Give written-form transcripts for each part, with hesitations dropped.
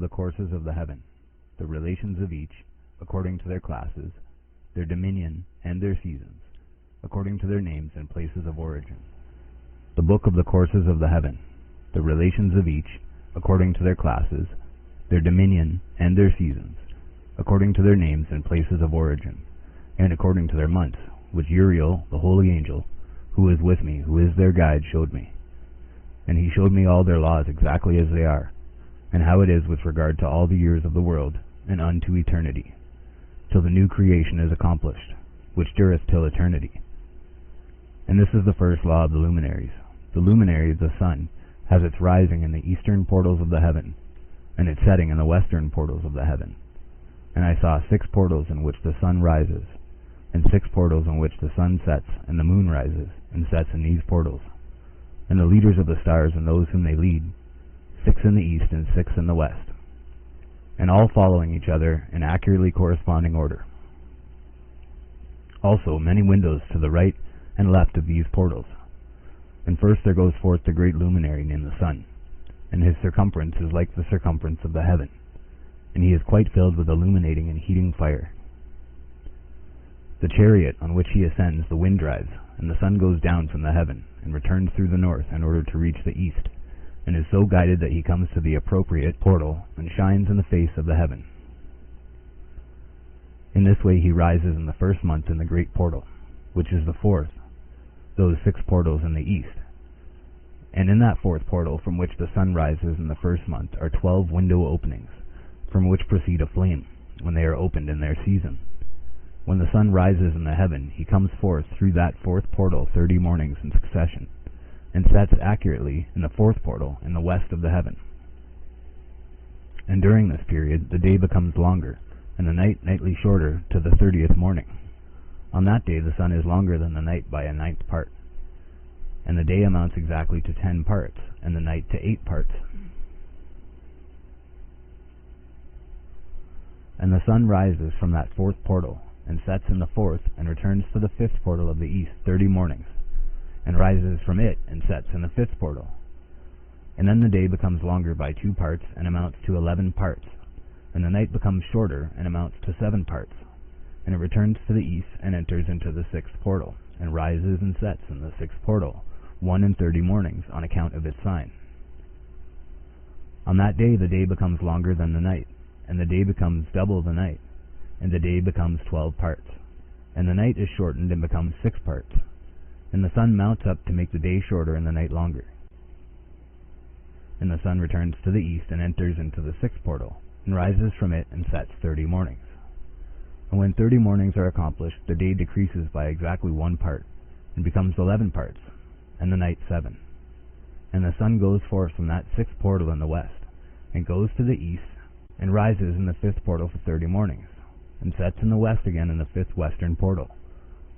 The courses of the heaven, the relations of each, according to their classes, their dominion and their seasons, according to their names and places of origin. The book of the courses of the heaven, the relations of each, according to their classes, their dominion and their seasons, according to their names and places of origin, and according to their months, which Uriel, the holy angel, who is with me, who is their guide, showed me. And he showed me all their laws exactly as they are, and how it is with regard to all the years of the world, and unto eternity, till the new creation is accomplished, which dureth till eternity. And this is the first law of the luminaries. The luminary, the sun, has its rising in the eastern portals of the heaven, and its setting in the western portals of the heaven. And I saw 6 portals in which the sun rises, and 6 portals in which the sun sets, and the moon rises, and sets in these portals. And the leaders of the stars and those whom they lead, 6 in the east and 6 in the west, and all following each other in accurately corresponding order. Also many windows to the right and left of these portals. And first there goes forth the great luminary named the sun, and his circumference is like the circumference of the heaven, and he is quite filled with illuminating and heating fire. The chariot on which he ascends the wind drives, and the sun goes down from the heaven, and returns through the north in order to reach the east, and is so guided that he comes to the appropriate portal, and shines in the face of the heaven. In this way he rises in the first month in the great portal, which is the 4th, those 6 portals in the east. And in that 4th portal from which the sun rises in the first month are 12 window openings, from which proceed a flame, when they are opened in their season. When the sun rises in the heaven, he comes forth through that 4th portal 30 mornings in succession, and sets accurately in the 4th portal in the west of the heaven. And during this period the day becomes longer, and the night nightly shorter to the 30th morning. On that day the sun is longer than the night by a 9th part, and the day amounts exactly to 10 parts, and the night to 8 parts. And the sun rises from that 4th portal, and sets in the 4th, and returns to the 5th portal of the east 30 mornings, and rises from it, and sets in the 5th portal. And then the day becomes longer by 2 parts, and amounts to 11 parts, and the night becomes shorter, and amounts to 7 parts. And it returns to the east, and enters into the 6th portal, and rises and sets in the 6th portal, 1 in 30 mornings, on account of its sign. On that day the day becomes longer than the night, and the day becomes double the night, and the day becomes 12 parts, and the night is shortened and becomes 6 parts, and the sun mounts up to make the day shorter and the night longer. And the sun returns to the east, and enters into the 6th portal, and rises from it, and sets 30 mornings. And when 30 mornings are accomplished, the day decreases by exactly 1 part, and becomes 11 parts, and the night 7. And the sun goes forth from that 6th portal in the west, and goes to the east, and rises in the 5th portal for 30 mornings, and sets in the west again in the 5th western portal.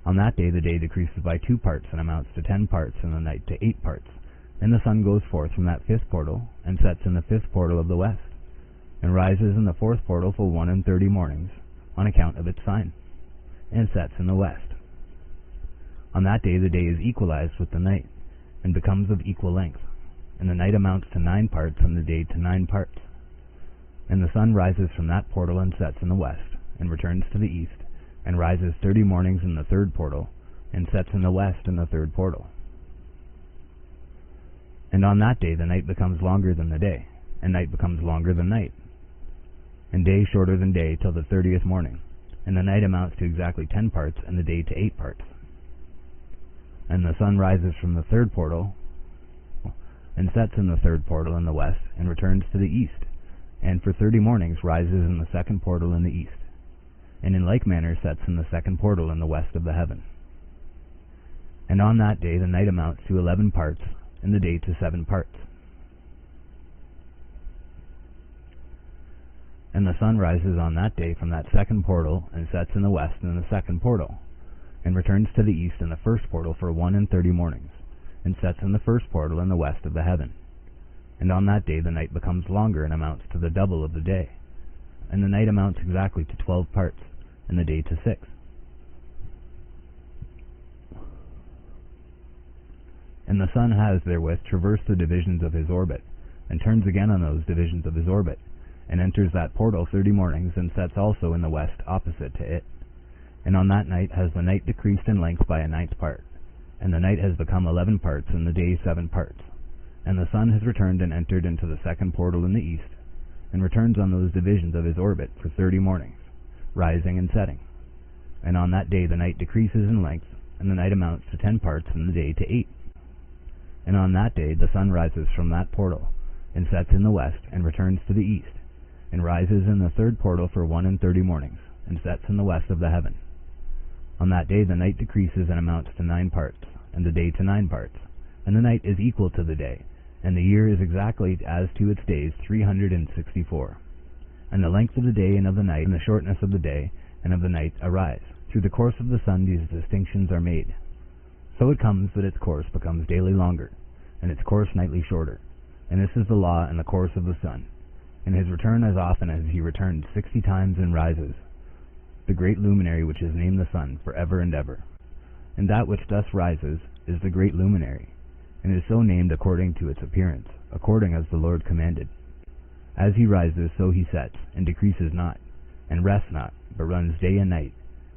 On that day the day decreases by 2 parts, and amounts to 10 parts, and the night to 8 parts. And the sun goes forth from that 5th portal, and sets in the 5th portal of the west, and rises in the 4th portal for 1 in 30 mornings, on account of its sign, and sets in the west. On that day the day is equalized with the night, and becomes of equal length, and the night amounts to 9 parts, and the day to 9 parts. And the sun rises from that portal, and sets in the west, and returns to the east, and rises 30 mornings in the 3rd portal, and sets in the west in the 3rd portal. And on that day the night becomes longer than the day, and night becomes longer than night, and day shorter than day till the 30th morning, and the night amounts to exactly 10 parts, and the day to 8 parts. And the sun rises from the 3rd portal, and sets in the 3rd portal in the west, and returns to the east, and for 30 mornings rises in the 2nd portal in the east, and in like manner sets in the 2nd portal in the west of the heaven. And on that day the night amounts to 11 parts, and the day to 7 parts. And the sun rises on that day from that 2nd portal, and sets in the west in the 2nd portal, and returns to the east in the 1st portal for 1 in 30 mornings, and sets in the 1st portal in the west of the heaven. And on that day the night becomes longer, and amounts to the double of the day, and the night amounts exactly to 12 parts, and the day to 6. And the sun has therewith traversed the divisions of his orbit, and turns again on those divisions of his orbit, and enters that portal 30 mornings, and sets also in the west opposite to it. And on that night has the night decreased in length by a 9th part, and the night has become 11 parts, and the day 7 parts. And the sun has returned and entered into the 2nd portal in the east, and returns on those divisions of his orbit for 30 mornings, rising and setting. And on that day the night decreases in length, and the night amounts to 10 parts, and the day to 8. And on that day the sun rises from that portal, and sets in the west, and returns to the east, and rises in the 3rd portal for 31 mornings, and sets in the west of the heaven. On that day the night decreases and amounts to 9 parts, and the day to 9 parts, and the night is equal to the day, and the year is exactly as to its days 364. And the length of the day and of the night, and the shortness of the day and of the night arise. Through the course of the sun these distinctions are made. So it comes that its course becomes daily longer, and its course nightly shorter. And this is the law and the course of the sun. And his return as often as he returns 60 times and rises, the great luminary which is named the sun, for ever and ever. And that which thus rises is the great luminary, and is so named according to its appearance, according as the Lord commanded. As he rises, so he sets, and decreases not, and rests not, but runs day and night,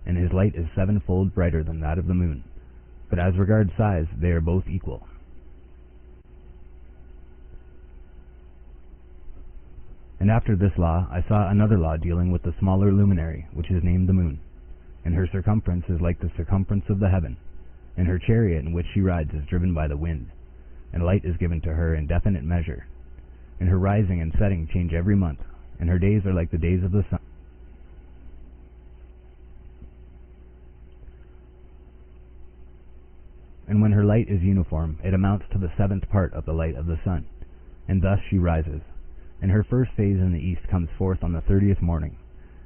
and his light is 7-fold brighter than that of the moon. But as regards size, they are both equal. And after this law I saw another law dealing with the smaller luminary, which is named the moon, and her circumference is like the circumference of the heaven, and her chariot in which she rides is driven by the wind, and light is given to her in definite measure. And her rising and setting change every month, and her days are like the days of the sun. And when her light is uniform, it amounts to the 7th part of the light of the sun, and thus she rises. And her first phase in the east comes forth on the 30th morning,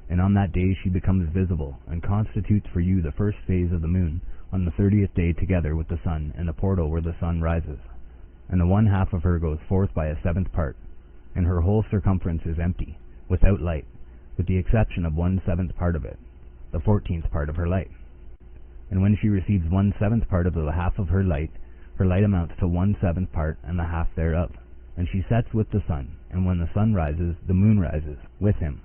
and on that day she becomes visible, and constitutes for you the first phase of the moon on the 30th day, together with the sun and the portal where the sun rises. And the 1/2 of her goes forth by a 7th part, and her whole circumference is empty, without light, with the exception of 1/7 part of it, the 14th part of her light. And when she receives 1/7 part of the 1/2 of her light amounts to 1/7 part and the 1/2 thereof. And she sets with the sun, and when the sun rises, the moon rises with him,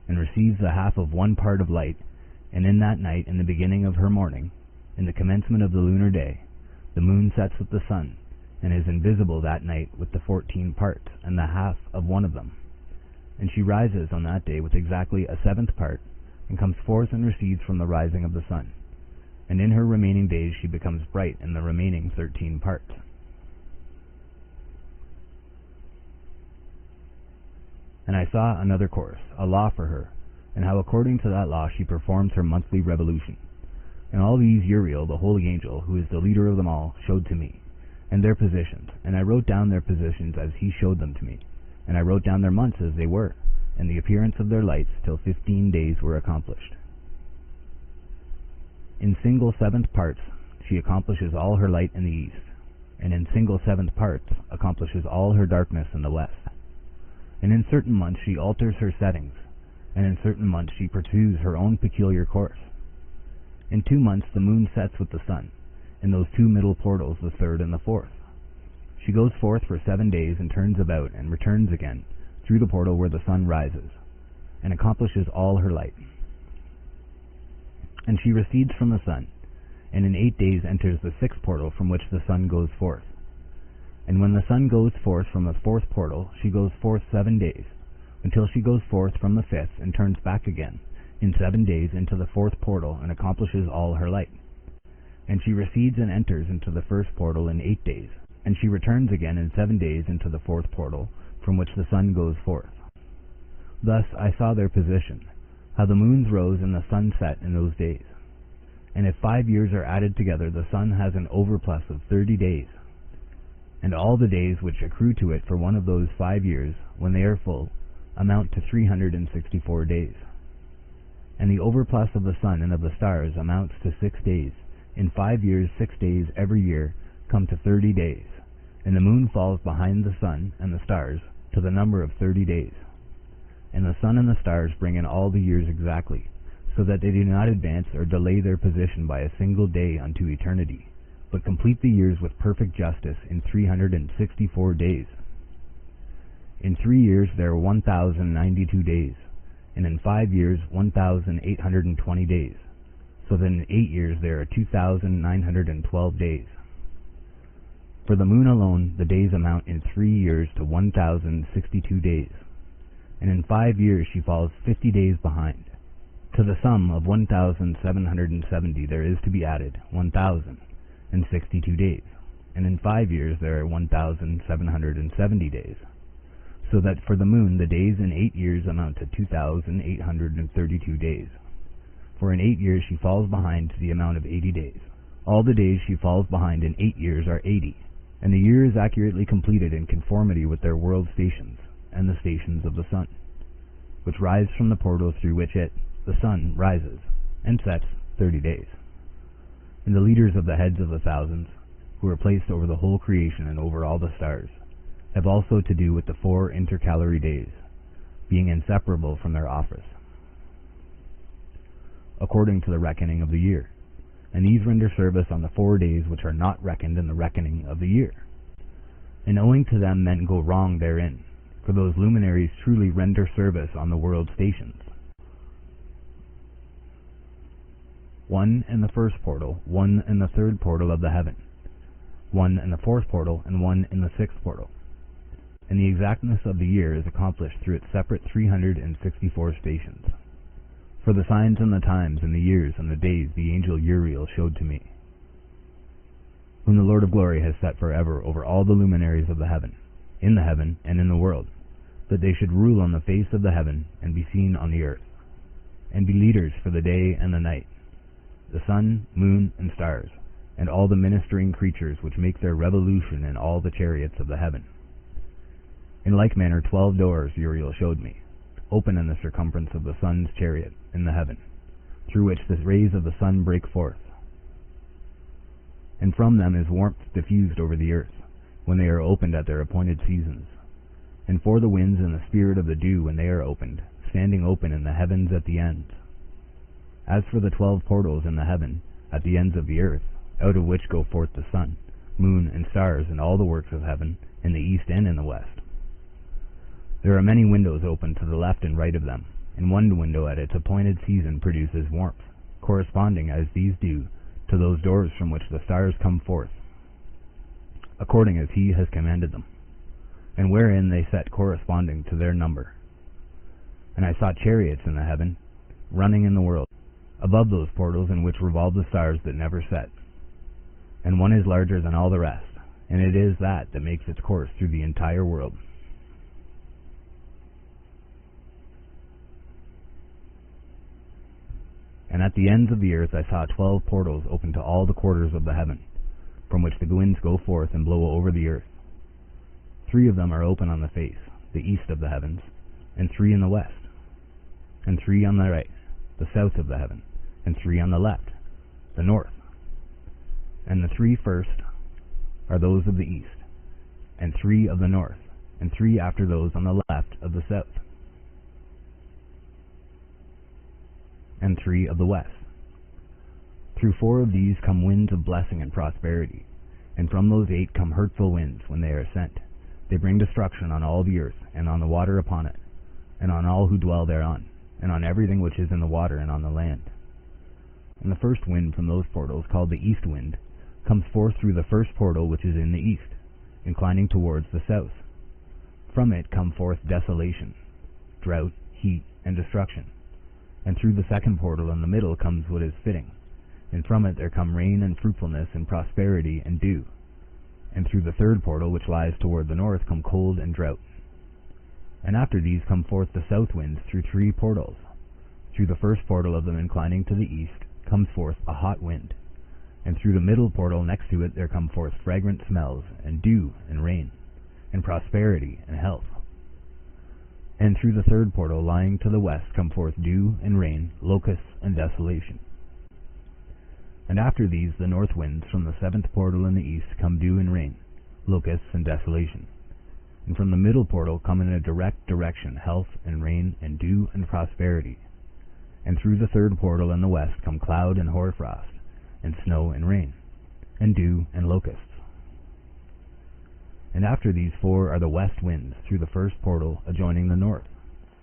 and receives the 1/2 of 1 part of light. And in that night, in the beginning of her morning, in the commencement of the lunar day, the moon sets with the sun, and is invisible that night with the 14 parts, and the 1/2 of 1 of them. And she rises on that day with exactly a 7th part, and comes forth and recedes from the rising of the sun. And in her remaining days she becomes bright in the remaining 13 parts. And I saw another course, a law for her, and how according to that law she performs her monthly revolution. And all these Uriel, the holy angel, who is the leader of them all, showed to me, and their positions. And I wrote down their positions as he showed them to me. And I wrote down their months as they were, and the appearance of their lights, till 15 days were accomplished. In single 7th parts she accomplishes all her light in the east, and in single 7th parts accomplishes all her darkness in the west. And in certain months she alters her settings, and in certain months she pursues her own peculiar course. In 2 months the moon sets with the sun, in those 2 middle portals, the 3rd and the 4th. She goes forth for 7 days, and turns about, and returns again, through the portal where the sun rises, and accomplishes all her light. And she recedes from the sun, and in 8 days enters the 6th portal from which the sun goes forth. And when the sun goes forth from the 4th portal, she goes forth 7 days, until she goes forth from the 5th, and turns back again, in 7 days, into the 4th portal, and accomplishes all her light. And she recedes and enters into the 1st portal in 8 days, and she returns again in 7 days into the 4th portal, from which the sun goes forth. Thus I saw their position, how the moons rose and the sun set in those days. And if 5 years are added together, the sun has an overplus of 30 days. And all the days which accrue to it for one of those 5 years, when they are full, amount to 364 days. And the overplus of the sun and of the stars amounts to 6 days. In 5 years 6 days every year come to 30 days. And the moon falls behind the sun and the stars to the number of 30 days. And the sun and the stars bring in all the years exactly, so that they do not advance or delay their position by a single day unto eternity, but complete the years with perfect justice in 364 days. In 3 years there are 1,092 days, and in 5 years 1,820 days, so that in 8 years there are 2,912 days. For the moon alone, the days amount in 3 years to 1,062 days, and in 5 years she falls 50 days behind. To the sum of 1,770 there is to be added 1,062 days, and in 5 years there are 1,770 days, so that for the moon the days in 8 years amount to 2,832 days. For in 8 years she falls behind to the amount of 80 days. All the days she falls behind in 8 years are 80, and the year is accurately completed in conformity with their world stations and the stations of the sun, which rise from the portal through which it, the sun, rises and sets 30 days. And the leaders of the heads of the thousands, who are placed over the whole creation and over all the stars, have also to do with the 4 intercalary days, being inseparable from their office, according to the reckoning of the year. And these render service on the 4 days which are not reckoned in the reckoning of the year. And owing to them men go wrong therein, for those luminaries truly render service on the world stations. 1 in the first portal, 1 in the third portal of the heaven, 1 in the fourth portal, and 1 in the sixth portal. And the exactness of the year is accomplished through its separate 364 stations. For the signs and the times and the years and the days the angel Uriel showed to me, whom the Lord of glory has set forever over all the luminaries of the heaven, in the heaven and in the world, that they should rule on the face of the heaven and be seen on the earth, and be leaders for the day and the night, the sun, moon, and stars, and all the ministering creatures which make their revolution in all the chariots of the heaven. In like manner 12 doors Uriel showed me, open in the circumference of the sun's chariot in the heaven, through which the rays of the sun break forth. And from them is warmth diffused over the earth, when they are opened at their appointed seasons, and for the winds and the spirit of the dew when they are opened, standing open in the heavens at the ends. As for the 12 portals in the heaven, at the ends of the earth, out of which go forth the sun, moon, and stars, and all the works of heaven, in the east and in the west. There are many windows open to the left and right of them, and one window at its appointed season produces warmth, corresponding as these do to those doors from which the stars come forth, according as he has commanded them, and wherein they set corresponding to their number. And I saw chariots in the heaven, running in the world, above those portals in which revolve the stars that never set. And one is larger than all the rest, and it is that makes its course through the entire world. And at the ends of the earth I saw 12 portals open to all the quarters of the heaven, from which the winds go forth and blow over the earth. 3 of them are open on the face, the east of the heavens, and 3 in the west, and 3 on the right, the south of the heaven, and 3 on the left, the north. And the 3 first are those of the east, and 3 of the north, and 3 after those on the left of the south, and 3 of the west. Through 4 of these come winds of blessing and prosperity, and from those 8 come hurtful winds when they are sent. They bring destruction on all the earth, and on the water upon it, and on all who dwell thereon, and on everything which is in the water and on the land. And the first wind from those portals, called the east wind, comes forth through the first portal which is in the east, inclining towards the south. From it come forth desolation, drought, heat, and destruction. And through the second portal in the middle comes what is fitting, and from it there come rain and fruitfulness and prosperity and dew. And through the third portal which lies toward the north come cold and drought. And after these come forth the south winds through 3 portals. Through the first portal of them inclining to the east comes forth a hot wind, and through the middle portal next to it there come forth fragrant smells, and dew, and rain, and prosperity, and health. And through the third portal lying to the west come forth dew, and rain, locusts, and desolation. And after these the north winds from the 7th portal in the east come dew and rain, locusts, and desolation. And from the middle portal come in a direct direction health, and rain, and dew, and prosperity. And through the third portal in the west come cloud and hoarfrost, and snow and rain, and dew and locusts. And after these 4 are the west winds through the first portal adjoining the north.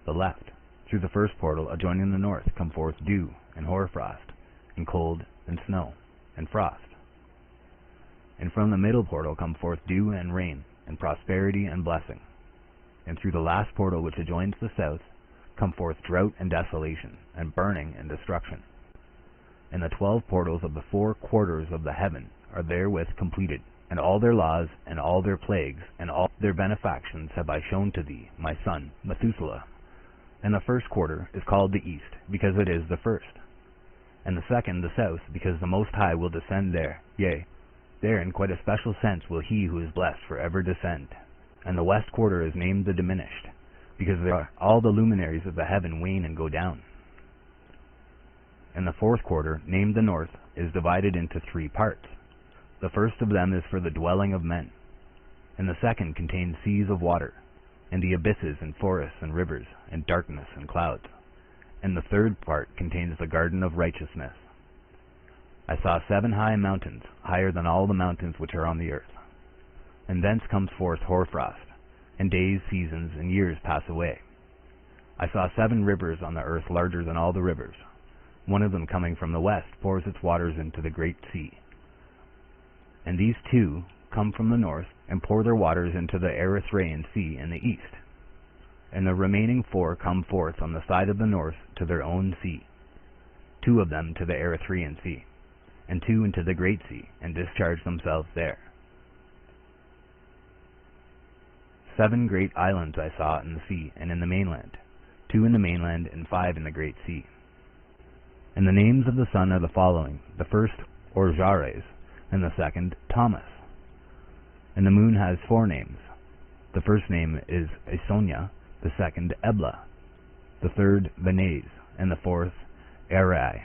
The left, through the first portal adjoining the north, come forth dew and hoarfrost, and cold and snow and frost. And from the middle portal come forth dew and rain, and prosperity and blessing. And through the last portal which adjoins the south come forth drought and desolation, and burning and destruction. And the 12 portals of the 4 quarters of the heaven are therewith completed, and all their laws, and all their plagues, and all their benefactions have I shown to thee, my son, Methuselah. And the first quarter is called the east, because it is the first, and the second the south, because the Most High will descend there, yea, there in quite a special sense will he who is blessed forever descend. And the west quarter is named the diminished, because there are all the luminaries of the heaven wane and go down. And the fourth quarter, named the north, is divided into 3 parts. The first of them is for the dwelling of men, and the second contains seas of water, and the abysses and forests and rivers, and darkness and clouds. And the third part contains the garden of righteousness. I saw 7 high mountains, higher than all the mountains which are on the earth. And thence comes forth hoarfrost, and days, seasons, and years pass away. I saw 7 rivers on the earth larger than all the rivers. One of them coming from the west pours its waters into the great sea. And these 2 come from the north, and pour their waters into the Erythraean Sea in the east. And the remaining 4 come forth on the side of the north to their own sea, 2 of them to the Erythraean Sea, and 2 into the great sea, and discharge themselves there. 7 great islands I saw in the sea and in the mainland, 2 in the mainland and 5 in the great sea. And the names of the sun are the following: the first Orjares, and the second Thomas. And the moon has 4 names. The first name is Esonia, the second Ebla, the third Venez, and the fourth Erai.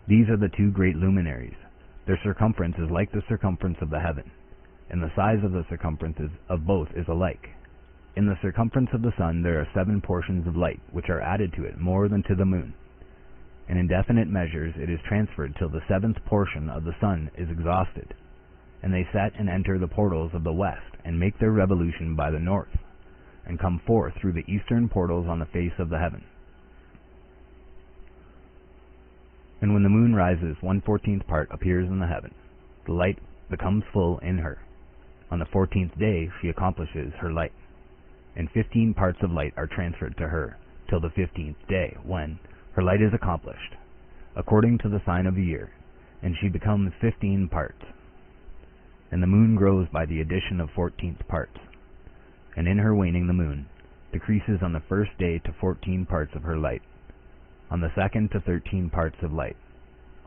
These are the 2 great luminaries. Their circumference is like the circumference of the heaven, and the size of the circumferences of both is alike. In the circumference of the sun there are 7 portions of light, which are added to it more than to the moon. And in definite measures it is transferred till the 7th portion of the sun is exhausted. And they set and enter the portals of the west, and make their revolution by the north, and come forth through the eastern portals on the face of the heaven. And when the moon rises, 1/14th part appears in the heaven. The light becomes full in her. On the 14th day she accomplishes her light, and 15 parts of light are transferred to her, till the 15th day, when her light is accomplished, according to the sign of the year, and she becomes 15 parts. And the moon grows by the addition of 14th parts, and in her waning the moon decreases on the first day to 14 parts of her light, on the second to 13 parts of light,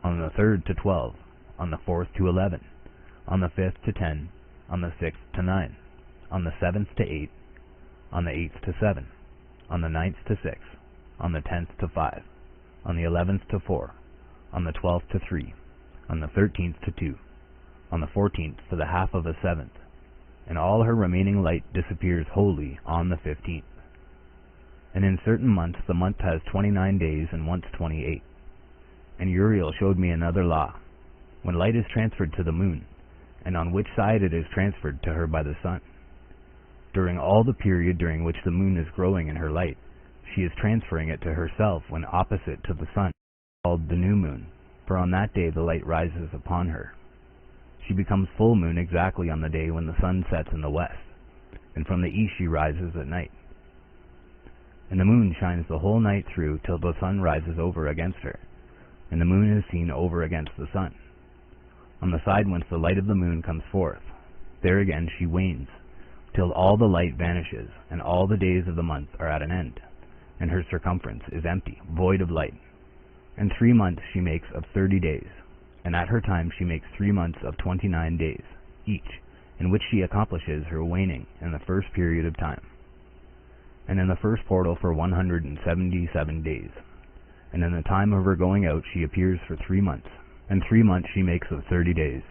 on the third to 12, on the fourth to 11, on the fifth to 10, on the 6th to 9, on the 7th to 8, on the 8th to 7, on the 9th to 6, on the 10th to 5, on the 11th to 4, on the 12th to 3, on the 13th to 2, on the 14th to the half of a 7th, and all her remaining light disappears wholly on the 15th. And in certain months the month has 29 days, and once 28. And Uriel showed me another law, when light is transferred to the moon, and on which side it is transferred to her by the sun. During all the period during which the moon is growing in her light, she is transferring it to herself when opposite to the sun, called the new moon, for on that day the light rises upon her. She becomes full moon exactly on the day when the sun sets in the west, and from the east she rises at night. And the moon shines the whole night through till the sun rises over against her, and the moon is seen over against the sun. On the side whence the light of the moon comes forth, there again she wanes, till all the light vanishes, and all the days of the month are at an end, and her circumference is empty, void of light. And 3 months she makes of 30 days, and at her time she makes 3 months of 29 days, each, in which she accomplishes her waning in the first period of time. And in the first portal for 177 days. And in the time of her going out she appears for 3 months, and 3 months she makes of 30 days,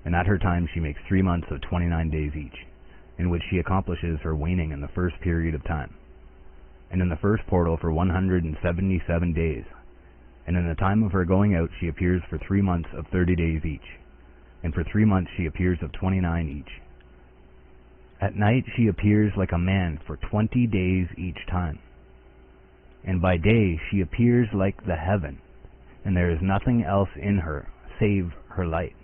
and at her time she makes 3 months of 29 days each, in which she accomplishes her waning in the first period of time. And in the first portal for 177 days, and in the time of her going out she appears for 3 months of 30 days each, and for 3 months she appears of 29 each. At night she appears like a man for 20 days each time, and by day she appears like the heaven, and there is nothing else in her save her light.